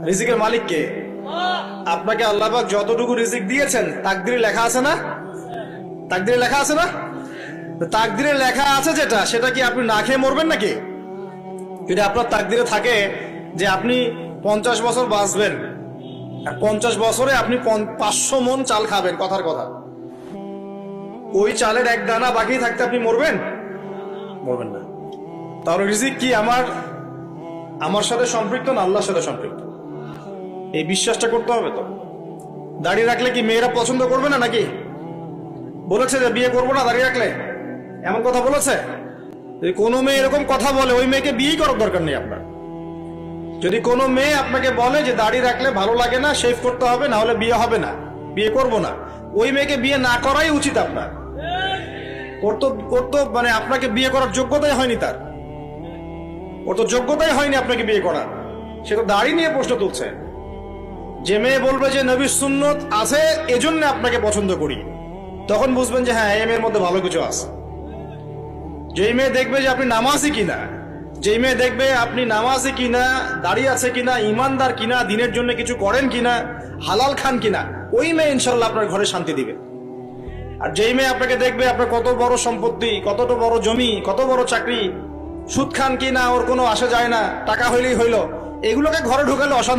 রিজিকের মালিক কে? আপনাকে আল্লাহ পাক যতটুকু রিজিক দিয়েছেন তাকদিরে লেখা আছে না? তাকদিরে লেখা আছে না? তাকদিরে লেখা আছে যেটা, সেটা কি আপনি না খেয়ে মরবেন নাকি? যদি আপনার তাকদিরে থাকে যে আপনি 50 বছর বাঁচবেন, 50 বছরে আপনি 500 মন চাল খাবেন, কথার কথা, ওই চালের এক দানা বাকি থাকতে আপনি মরবেন? মরবেন না। তাহলে রিজিক কি আমার সাথে সম্পৃক্ত না আল্লাহর সাথে সম্পৃক্ত? এই বিশ্বাসটা করতে হবে। তো দাড়ি রাখলে কি মেয়েরা পছন্দ করবে না নাকি? বলেছে যে বিয়ে করবো না দাড়ি রাখলে, এমন কথা বলেছে? যদি কোনো মেয়ে এরকম কথা বলে, ওই মেয়েকে বিয়েই করার দরকার নেই আপনার। যদি কোনো মেয়ে আপনাকে বলে যে দাড়ি রাখলে ভালো লাগে না, শেভ করতে হবে, না হলে বিয়ে হবে না, বিয়ে করব না, ওই মেয়েকে বিয়ে না করাই উচিত আপনার। ওর তো মানে আপনাকে বিয়ে করার যোগ্যতাই হয়নি, ওর তো যোগ্যতাই হয়নি আপনাকে বিয়ে করার। সে তো দাড়ি নিয়ে প্রশ্ন তুলছে। যে মেয়ে বলবে যে নবীর সুন্নত আছে এজন্য আপনাকে পছন্দ করি, তখন বুঝবেন যে হ্যাঁ, এই মেয়ের মধ্যে ভালো কিছু আছে। যেই মেয়ে দেখবে যে আপনি নামাজি কিনা, যেই মেয়ে দেখবে আপনি নামাজি কিনা, দাড়ি আছে কিনা, ইমানদার কিনা, দিনের জন্য কিছু করেন কিনা, হালাল খান কিনা, ওই মেয়ে ইনশাল্লাহ আপনার ঘরে শান্তি দিবে। আর যেই মেয়ে আপনাকে দেখবে আপনার কত বড় সম্পত্তি, কতটা বড় জমি, কত বড় চাকরি, সুদ খান কিনা ওর কোনো আসে যায় না, টাকা হইলেই হইল, এগুলোকে ঘরে ঢুকালে অশান্তি।